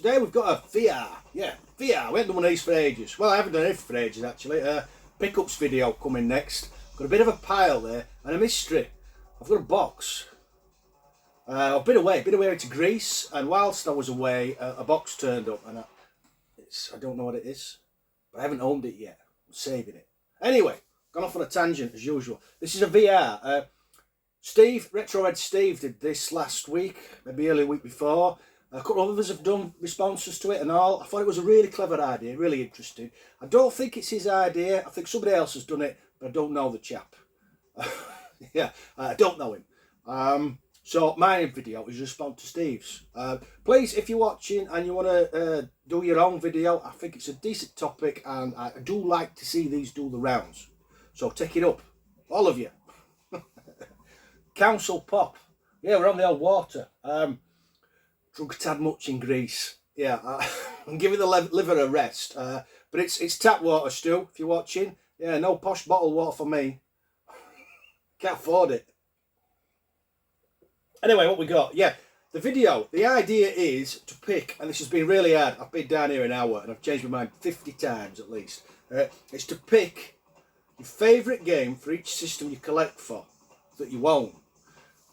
Today we've got a VR. Yeah, VR. We haven't done one of these for ages. Well, I haven't done anything for ages actually. Pickups video coming next. Got a bit of a pile there and a mystery. I've got a box. I've been away to Greece, and whilst I was away, a box turned up, and I don't know what it is, but I haven't owned it yet. I'm saving it. Anyway, gone off on a tangent as usual. This is a VR. Retrohead Steve did this last week, maybe early week before. A couple of others have done responses to it and all. I thought it was a really clever idea, really interesting. I don't think it's his idea. I think somebody else has done it, but I don't know the chap. Yeah, I don't know him. So my video is a response to Steve's. Please, if you're watching and you want to do your own video, I think it's a decent topic, and I do like to see these do the rounds. So take it up, all of you. Council Pop. Yeah, we're on the old water. Drunk a tad much in Greece. Yeah, I'm giving the liver a rest. But it's tap water, Stu, if you're watching. Yeah, no posh bottled water for me. Can't afford it. Anyway, what we got? Yeah, the video. The idea is to pick, and this has been really hard. I've been down here an hour and I've changed my mind 50 times at least. It's to pick your favourite game for each system you collect for, that you own.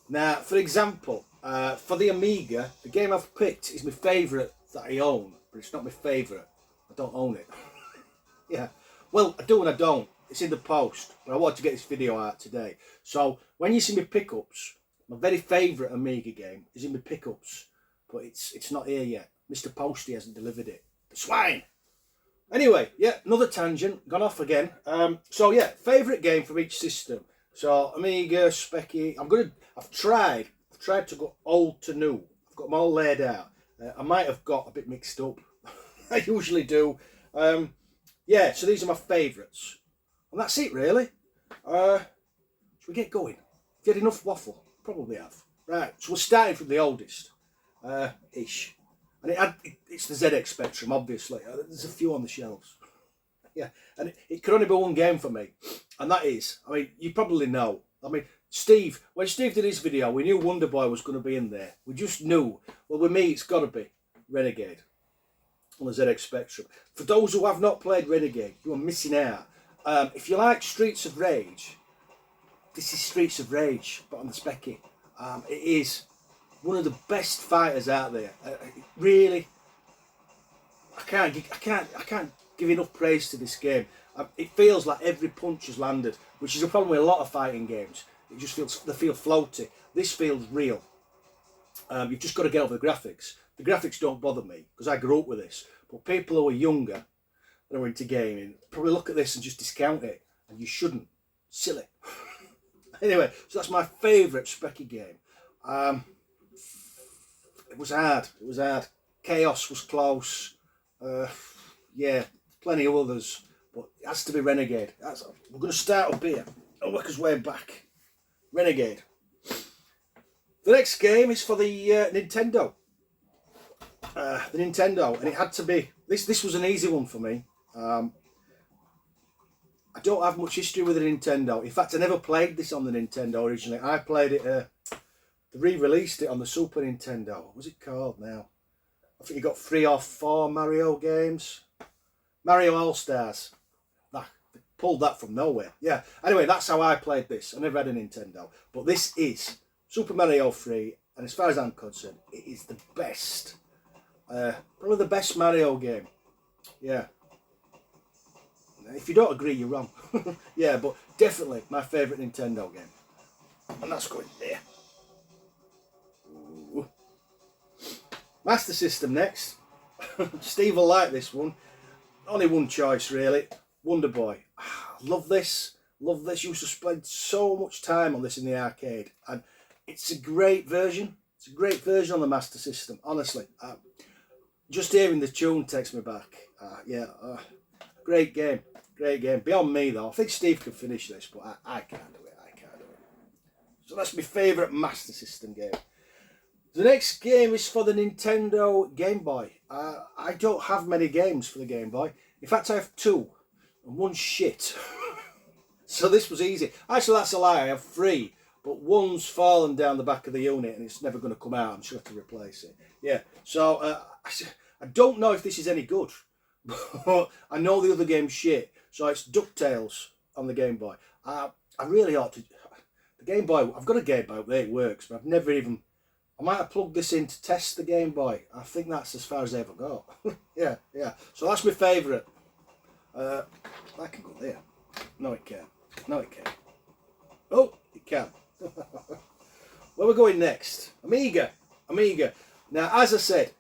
Now, for example, for the Amiga, the game I've picked is my favourite that I own, but it's not my favourite. I don't own it. Yeah, well, I do and I don't. It's in the post, but I want to get this video out today. So when you see me pickups, my very favourite Amiga game is in my pickups, but it's not here yet. Mr. Posty hasn't delivered it. The swine! Anyway, yeah, another tangent, gone off again. So yeah, favourite game from each system. So Amiga, Specky, I've tried to go old to new. I've got them all laid out. I might have got a bit mixed up. I usually do. Yeah, so these are my favourites. And that's it really. Should we get going? Have you had enough waffle? Probably have. Right, so we're starting from the oldest. Ish. And it's the ZX Spectrum, obviously. There's a few on the shelves. Yeah, and it could only be one game for me. And that is, I mean, you probably know. I mean, Steve, when Steve did his video, we knew Wonder Boy was going to be in there. We just knew. Well, with me, it's got to be Renegade on the ZX Spectrum. For those who have not played Renegade, you are missing out. If you like Streets of Rage, this is Streets of Rage, but on the Specky. It is one of the best fighters out there. Really, I can't give enough praise to this game. It feels like every punch has landed, which is a problem with a lot of fighting games. It just they feel floaty. This feels real. You've just got to get over the graphics. The graphics don't bother me because I grew up with this. But people who are younger, that are into gaming, probably look at this and just discount it, and you shouldn't. Silly. Anyway, so that's my favourite Specky game. It was hard. It was hard. Chaos was close. Yeah, plenty of others, but it has to be Renegade. We're going to start up here and work our way back. Renegade. The next game is for the Nintendo. And it had to be. This was an easy one for me. I don't have much history with the Nintendo. In fact, I never played this on the Nintendo originally. I played it, they re-released it on the Super Nintendo. What was it called now? I think you got 3 or 4 Mario games. Mario All-Stars. They pulled that from nowhere. Yeah, anyway, that's how I played this. I never had a Nintendo. But this is Super Mario 3, and as far as I'm concerned, it is the best. Probably the best Mario game. Yeah. If you don't agree, you're wrong. Yeah, but definitely my favourite Nintendo game. And that's going there. Ooh. Master System next. Steve will like this one. Only one choice, really. Wonder Boy. Love this. Love this. Used to spend so much time on this in the arcade. And it's a great version. It's a great version on the Master System, honestly. Just hearing the tune takes me back. Yeah, great game. Great game. Beyond me, though. I think Steve can finish this, but I can't do it. I can't do it. So that's my favourite Master System game. The next game is for the Nintendo Game Boy. I don't have many games for the Game Boy. In fact, I have 2. And one's shit. So this was easy. Actually, that's a lie. I have 3. But one's fallen down the back of the unit and it's never going to come out. I'm sure I have to replace it. Yeah. So I don't know if this is any good, but I know the other game's shit. So it's DuckTales on the Game Boy. I really ought to. The Game Boy, I've got a Game Boy there, it works, but I've never even. I might have plugged this in to test the Game Boy. I think that's as far as I ever got. Yeah. So that's my favourite. That can go there. No, it can't. No, it can't. Oh, it can. Where we're going next? Amiga. Now, as I said,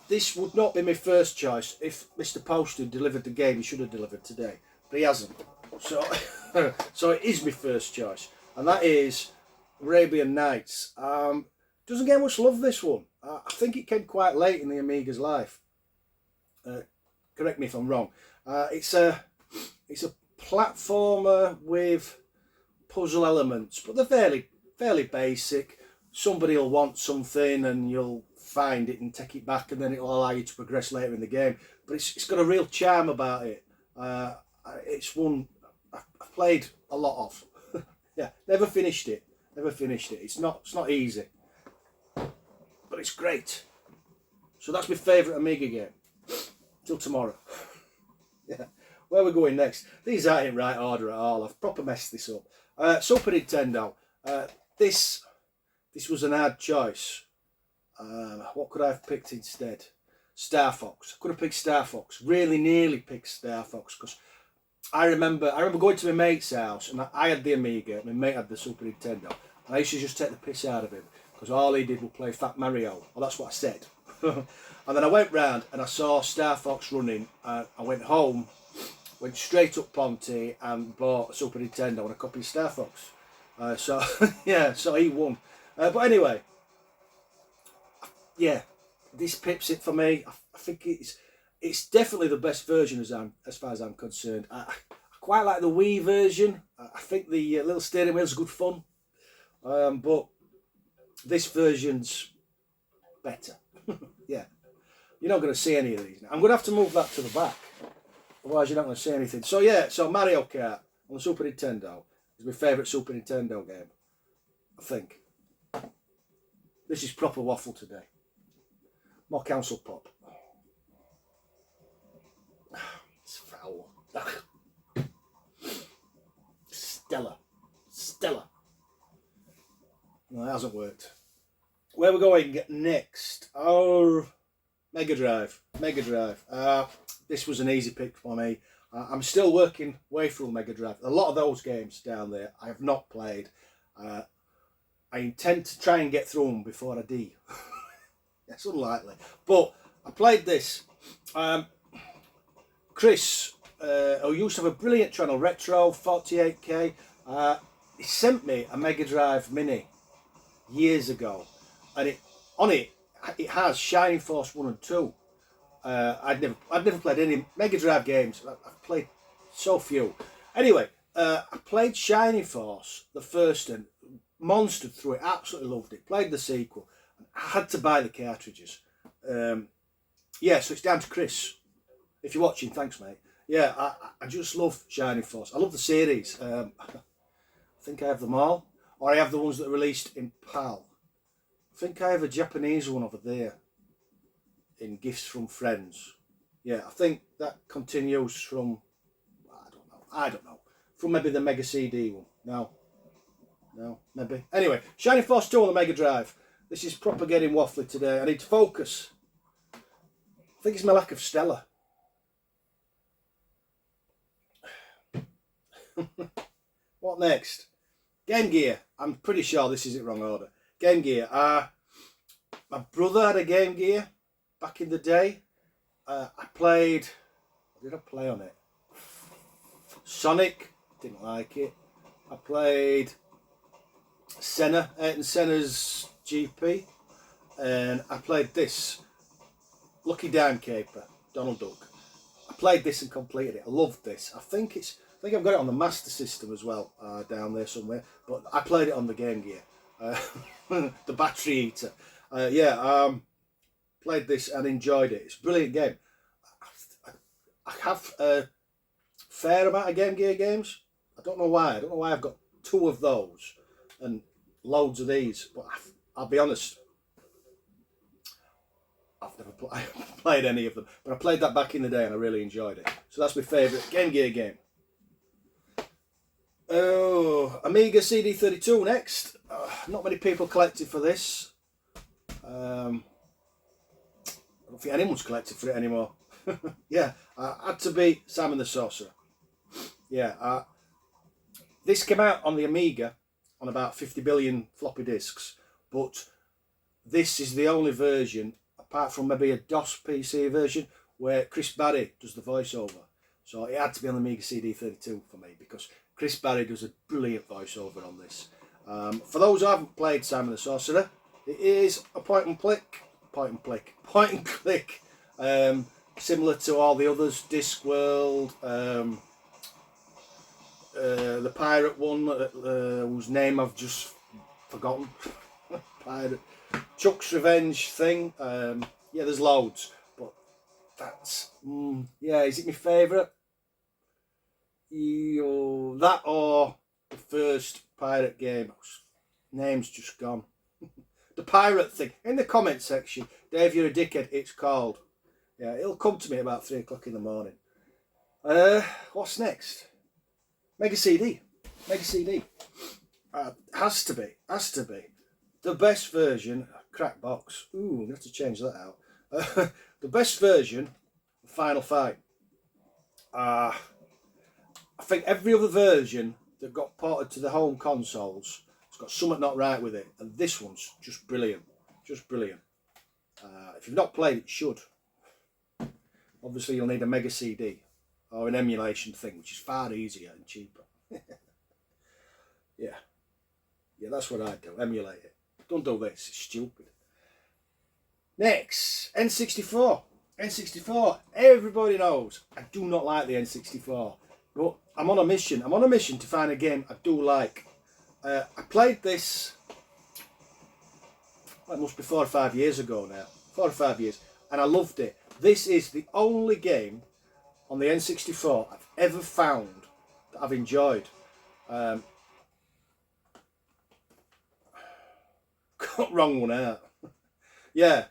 this would not be my first choice. If Mr. Post had delivered the game, he should have delivered today, but he hasn't. So, so it is my first choice, and that is Arabian Nights. Doesn't get much love, this one. I think it came quite late in the Amiga's life. Correct me if I'm wrong. It's a platformer with puzzle elements, but they're fairly basic. Somebody will want something and you'll find it and take it back, and then it'll allow you to progress later in the game. But it's got a real charm about it. It's one I've played a lot of. Yeah, never finished it. It's not easy, but it's great. So that's my favourite Amiga game. Till tomorrow. Yeah. Where we're going next? These aren't in right order at all. I've proper messed this up. Super Nintendo. This was an hard choice. What could I have picked instead? Star Fox. I could have picked Star Fox. Really nearly picked Star Fox, because I remember going to my mate's house, and I had the Amiga. My mate had the Super Nintendo, and I used to just take the piss out of him because all he did was play Fat Mario. Well, that's what I said. And then I went round and I saw Star Fox running. I went home, went straight up Ponty and bought a Super Nintendo and a copy of Star Fox. So yeah, so he won. But anyway, yeah, this pips it for me. I think it's definitely the best version as far as I'm concerned. I quite like the Wii version. I think the little steering wheel's good fun, but this version's better. Yeah, you're not going to see any of these now. I'm going to have to move that to the back, otherwise you're not going to see anything. So yeah, so Mario Kart on the Super Nintendo is my favourite Super Nintendo game, I think. This is proper waffle today. More council pop. It's foul. Stellar. No, it hasn't worked. Where we're going next? Oh, Mega Drive. This was an easy pick for me. I'm still working way through Mega Drive. A lot of those games down there I have not played. I intend to try and get through them before I die. It's unlikely. But I played this. Chris, who used to have a brilliant channel, Retro 48K, he sent me a Mega Drive Mini years ago. And on it has Shining Force 1 and 2. I'd never played any Mega Drive games. I've played so few. Anyway, I played Shining Force, the first, and monstered through it. Absolutely loved it. Played the sequel. I had to buy the cartridges. Yeah, so it's down to Chris. If you're watching, thanks, mate. Yeah, I just love Shining Force. I love the series. I think I have them all. Or I have the ones that are released in PAL. I think I have a Japanese one over there in Gifts from Friends. Yeah, I think that continues from, I don't know. From maybe the Mega CD one. No, maybe. Anyway, Shining Force 2 on the Mega Drive. This is proper getting waffly today. I need to focus. I think it's my lack of Stella. What next? Game Gear. I'm pretty sure this is in wrong order. Game Gear. My brother had a Game Gear back in the day. I played. What did I play on it? Sonic. Didn't like it. I played Senna, Ayrton Senna's GP, and I played this Lucky Dime Caper, Donald Duck. I played this and completed it. I loved this. I think I've got it on the Master System as well, down there somewhere. But I played it on the Game Gear, the battery eater. Played this and enjoyed it. It's a brilliant game. I have a fair amount of Game Gear games. I don't know why. I've got 2 of those and loads of these. But I'll be honest, I've never played any of them, but I played that back in the day and I really enjoyed it. So that's my favourite Game Gear game. Oh, Amiga CD32 next. Not many people collected for this. I don't think anyone's collected for it anymore. Yeah, had to be Simon the Sorcerer. Yeah, this came out on the Amiga on about 50 billion floppy disks, but this is the only version, apart from maybe a DOS PC version, where Chris Barry does the voiceover. So it had to be on the Amiga CD32 for me, because Chris Barry does a brilliant voiceover on this. For those who haven't played Simon the Sorcerer, it is a point and click, similar to all the others, Discworld, the pirate one, whose name I've just forgotten. Pirate Chuck's Revenge thing. Yeah, there's loads, but that's yeah. Is it my favourite? That or the first pirate game? Name's just gone. The pirate thing in the comment section. Dave, you're a dickhead. It's called. Yeah, it'll come to me about 3 o'clock in the morning. What's next? Mega CD. Mega CD. Has to be. The best version. Crack box. Ooh, I'm going to have to change that out. The best version of Final Fight. I think every other version that got ported to the home consoles has got something not right with it. And this one's just brilliant. Just brilliant. If you've not played it, you should. Obviously, you'll need a Mega CD or an emulation thing, which is far easier and cheaper. Yeah, that's what I'd do. Emulate it. Don't do this. It's stupid. Next, N64. N64. Everybody knows I do not like the N64, but I'm on a mission. I'm on a mission to find a game I do like. I played this. Well, it must be 4 or 5 years ago now. 4 or 5 years, and I loved it. This is the only game on the N64 I've ever found that I've enjoyed. Got wrong one out. Yeah,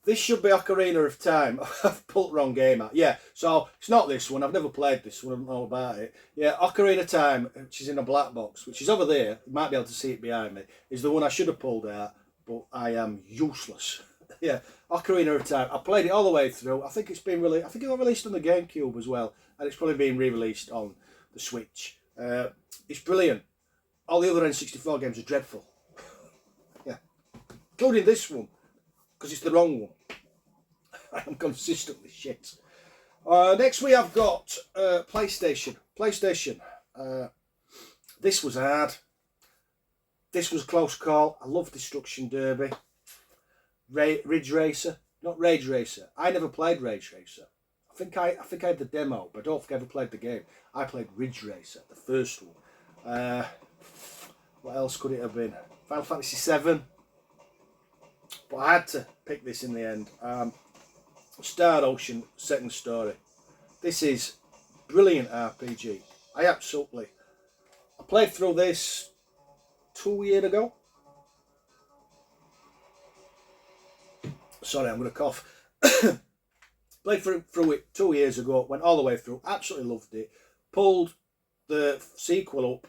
this should be Ocarina of Time. I've pulled the wrong game out. Yeah, so it's not this one. I've never played this one. I don't know about it. Yeah, Ocarina of Time, which is in a black box, which is over there. You might be able to see it behind me. Is the one I should have pulled out, but I am useless. Yeah, Ocarina of Time. I played it all the way through. I think it's been released. I think it got released on the GameCube as well, and it's probably been re-released on the Switch. It's brilliant. All the other N64 games are dreadful. Yeah, including this one, because it's the wrong one. I'm consistently shit. Next we have got PlayStation. PlayStation. This was hard. This was a close call. I love Destruction Derby. Ridge Racer, not Rage Racer. I never played Rage Racer. I think I had the demo, but I don't think I ever played the game. I played Ridge Racer, the first one. What else could it have been? Final Fantasy 7. But I had to pick this in the end. Star Ocean Second Story. This is brilliant RPG. I played through this 2 years ago. Sorry, I'm going to cough. Played through it 2 years ago, went all the way through, absolutely loved it. Pulled the sequel up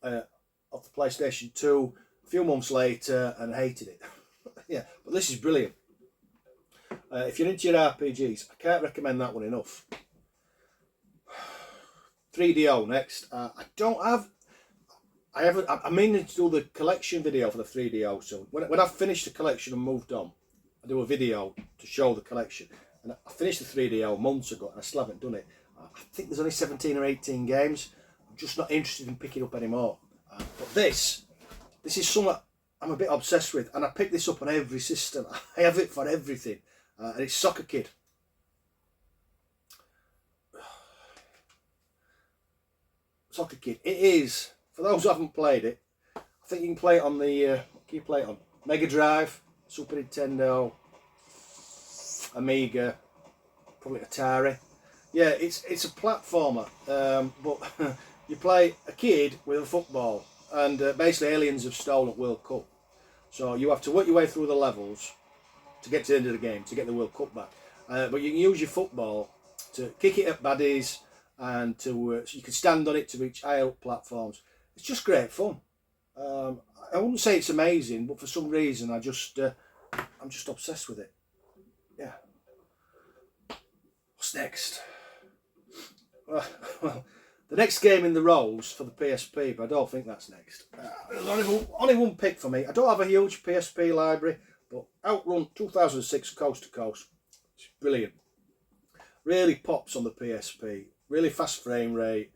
of the PlayStation 2 a few months later and hated it. Yeah, but this is brilliant. If you're into your RPGs, I can't recommend that one enough. 3DO next. I'm meaning to do the collection video for the 3DO soon. When I've finished the collection and moved on, I do a video to show the collection. And I finished the 3DO months ago and I still haven't done it. I think there's only 17 or 18 games. I'm just not interested in picking up anymore. But this is something I'm a bit obsessed with, and I pick this up on every system. I have it for everything. And it's Soccer Kid. Soccer Kid. It is, for those who haven't played it, I think you can play it on the, what can you play it on? Mega Drive, Super Nintendo, Amiga, probably Atari. Yeah, it's a platformer, but you play a kid with a football, and basically aliens have stolen World Cup. So you have to work your way through the levels to get to the end of the game, to get the World Cup back. But you can use your football to kick it at baddies, and to so you can stand on it to reach higher up platforms. It's just great fun. I wouldn't say it's amazing, but for some reason I'm just obsessed with it. Yeah. What's next? Well, the next game in the rolls for the PSP, but I don't think that's next. There's only one pick for me. I don't have a huge PSP library, but OutRun 2006 Coast to Coast. It's brilliant. Really pops on the PSP. Really fast frame rate.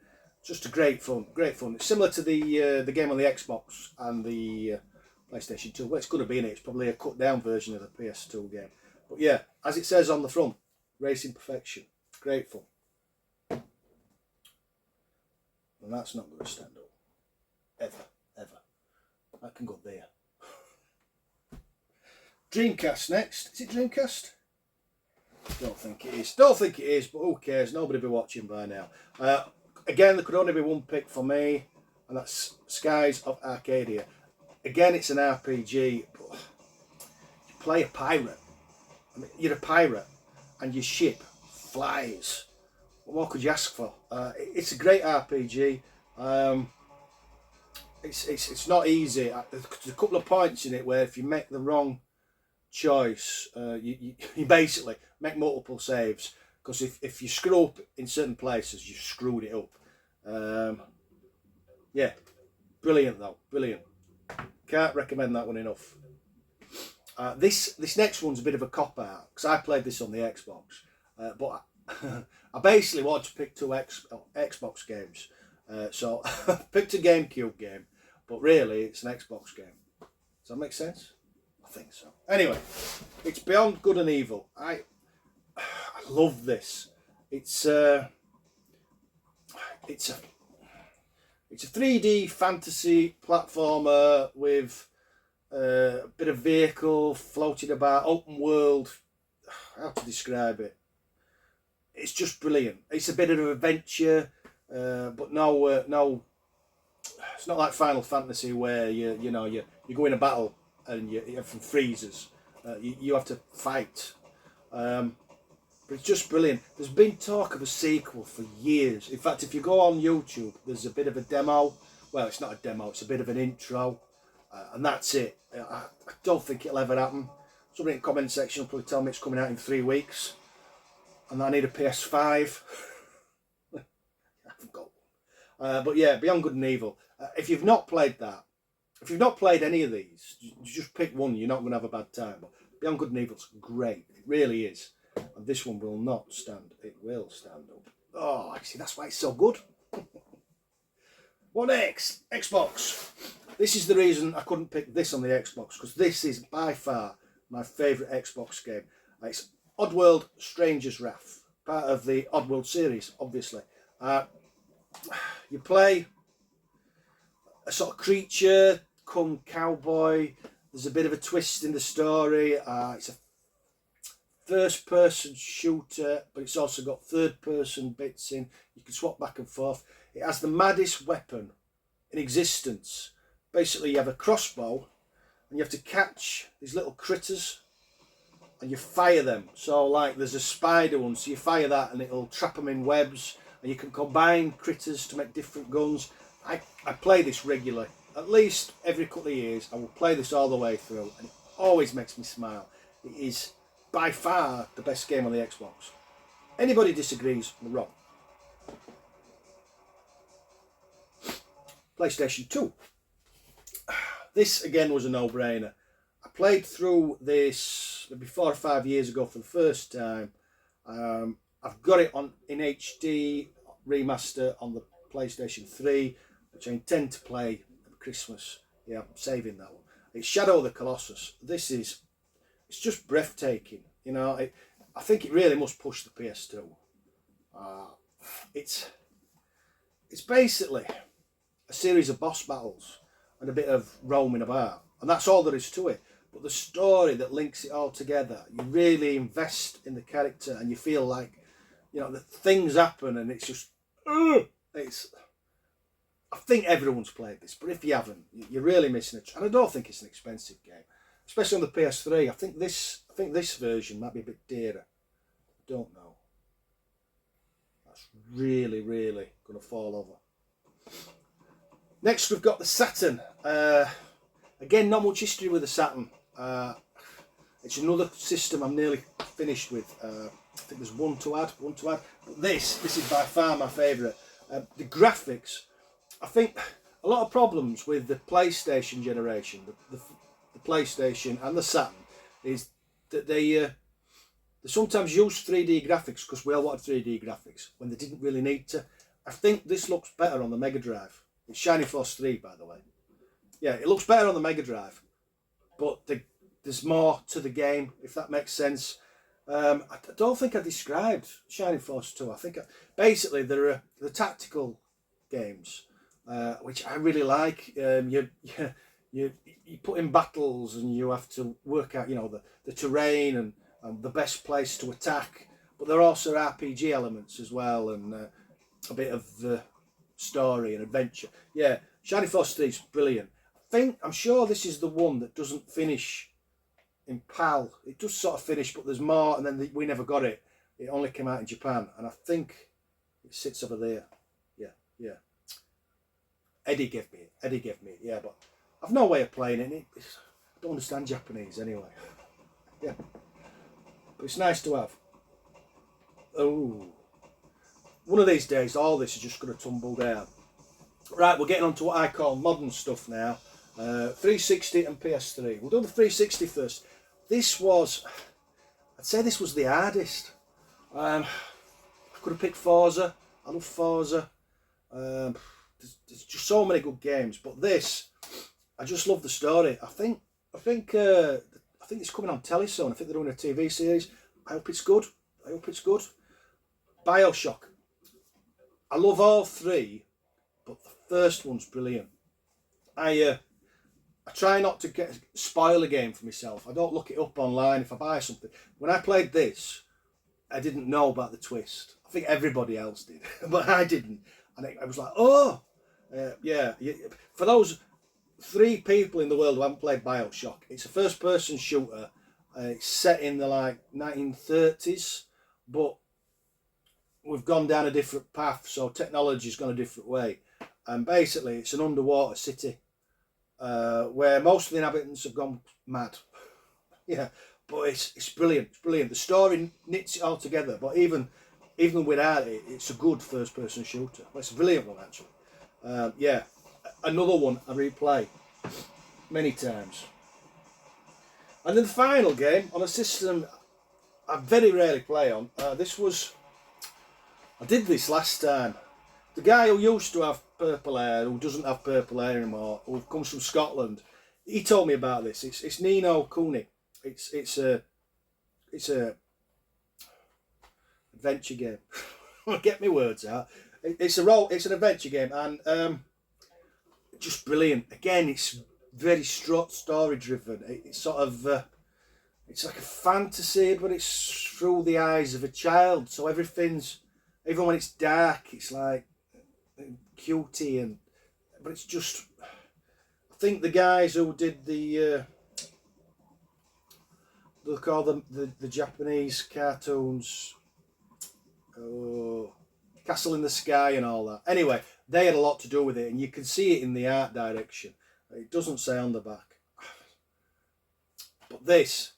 Just a great fun. It's similar to the game on the Xbox and the PlayStation 2. Well, it's going to be in it. It's probably a cut down version of the PS2 game. But yeah, as it says on the front, racing perfection. Great fun. And that's not going to stand up. Ever. That can go there. Dreamcast next. Is it Dreamcast? Don't think it is, but who cares? Nobody will be watching by now. Again, there could only be one pick for me, and that's Skies of Arcadia. Again, it's an RPG, but you play a pirate. I mean, you're a pirate, and your ship flies. What more could you ask for? It's a great RPG. It's not easy. There's a couple of points in it where if you make the wrong choice, you basically make multiple saves, because if you screw up in certain places, you've screwed it up. Yeah, brilliant though, brilliant. Can't recommend that one enough. This next one's a bit of a cop out, because I played this on the Xbox, but I basically wanted to pick two Xbox games, so I picked a GameCube game, but really it's an Xbox game. Does that make sense? I think so. Anyway, it's Beyond Good and Evil. I love this. It's a 3D fantasy platformer with a bit of vehicle floating about, open world. How to describe it? It's just brilliant. It's a bit of an adventure, but no. It's not like Final Fantasy where you go in a battle and everything freezes. You have to fight. But it's just brilliant. There's been talk of a sequel for years. In fact, if you go on YouTube, there's a bit of a demo. Well, it's not a demo, it's a bit of an intro. And that's it. I don't think it'll ever happen. Somebody in the comment section will probably tell me it's coming out in 3 weeks. And I need a PS5. I haven't got one. But yeah, Beyond Good and Evil. If you've not played that, if you've not played any of these, you just pick one, you're not going to have a bad time. But Beyond Good and Evil's great. It really is. And this one will not stand. It will stand up. Oh, actually, that's why it's so good. What next? Xbox. This is the reason I couldn't pick this on the Xbox, because this is by far my favourite Xbox game. It's Oddworld Stranger's Wrath, part of the Oddworld series, obviously. You play a sort of creature come cowboy. There's a bit of a twist in the story. It's a first-person shooter, but it's also got third-person bits in. You can swap back and forth. It has the maddest weapon in existence. Basically, you have a crossbow, and you have to catch these little critters, and you fire them. So, like, there's a spider one, so you fire that, and it'll trap them in webs, and you can combine critters to make different guns. I play this regularly. At least every couple of years, I will play this all the way through, and it always makes me smile. It is by far the best game on the Xbox. Anybody disagrees, they're wrong. PlayStation 2. This again was a no-brainer. I played through this maybe 4 or 5 years ago for the first time. I've got it in HD remaster on the PlayStation 3, which I intend to play at Christmas. Yeah, I'm saving that one. It's Shadow of the Colossus. It's just breathtaking, you know. I think it really must push the PS2. It's basically a series of boss battles and a bit of roaming about, and that's all there is to it. But the story that links it all together, you really invest in the character, and you feel like, you know, that things happen, and it's just, I think everyone's played this, but if you haven't, you're really missing it. And I don't think it's an expensive game. especially on the PS3. I think this version might be a bit dearer. I don't know. That's really, really going to fall over. Next, we've got the Saturn. Again, not much history with the Saturn. It's another system I'm nearly finished with. I think there's one to add. But this is by far my favourite. The graphics, I think a lot of problems with the PlayStation generation, the PlayStation and the Saturn, is that they sometimes use 3D graphics because we all wanted 3D graphics when they didn't really need to. I think this looks better on the Mega Drive. It's Shining Force 3, by the way. Yeah, it looks better on the Mega Drive, but there's more to the game, if that makes sense. I don't think I described Shining Force 2. I think basically there are the tactical games, which I really like. You put in battles and you have to work out, the terrain and the best place to attack. But there are also RPG elements as well, and a bit of story and adventure. Yeah, Shining Force 3 is brilliant. I'm sure this is the one that doesn't finish in PAL. It does sort of finish, but there's more, and then we never got it. It only came out in Japan, and I think it sits over there. Yeah. Eddie gave me it. Yeah, but I've no way of playing it. I don't understand Japanese anyway. Yeah, but it's nice to have. Oh, one of these days, all this is just going to tumble down. Right, we're getting on to what I call modern stuff now. 360 and PS3. We'll do the 360 first. I'd say this was the hardest. I could have picked Forza. I love Forza. There's just so many good games, but this, I just love the story. I think it's coming on telly soon. I think they're doing a TV series. I hope it's good. Bioshock. I love all three, but the first one's brilliant. I try not to spoil a game for myself. I don't look it up online if I buy something. When I played this, I didn't know about the twist. I think everybody else did, but I didn't. And I was like, oh, yeah. For those 3 people in the world who haven't played Bioshock, it's a first-person shooter. It's set in the 1930s, but we've gone down a different path, so technology's gone a different way. And basically, it's an underwater city where most of the inhabitants have gone mad. Yeah, but it's brilliant. It's brilliant. The story knits it all together. But even without it, it's a good first-person shooter. Well, it's a brilliant one, actually. Yeah, another one I replay many times. And then the final game on a system I very rarely play on. I did this last time. The guy who used to have purple hair, who doesn't have purple hair anymore, who comes from Scotland, he told me about this. It's Nino Kuni. It's a adventure game. I'll get my words out. It's an adventure game, and just brilliant. Again, it's very story driven. It's sort of it's like a fantasy, but it's through the eyes of a child. So even when it's dark, it's like cutie, but it's just, I think the guys who did they'll call them the Japanese cartoons, Castle in the Sky and all that. Anyway, they had a lot to do with it, and you can see it in the art direction. It doesn't say on the back. But this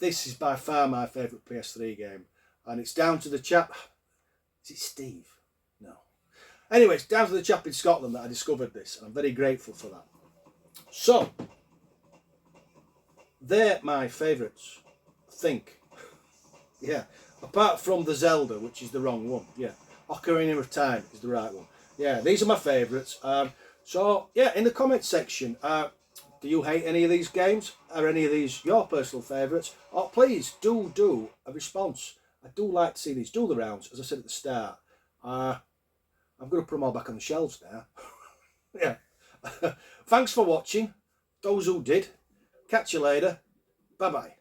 is by far my favourite PS3 game, and it's down to the chap. Is it Steve? No. Anyway, it's down to the chap in Scotland that I discovered this, and I'm very grateful for that. So, they're my favourites, I think. Yeah, apart from the Zelda, which is the wrong one. Yeah, Ocarina of Time is the right one. Yeah, these are my favourites. So, yeah, in the comments section, do you hate any of these games? Are any of these your personal favourites? Or please do a response. I do like to see these. Do the rounds, as I said at the start. I'm going to put them all back on the shelves now. Yeah. Thanks for watching. Those who did. Catch you later. Bye-bye.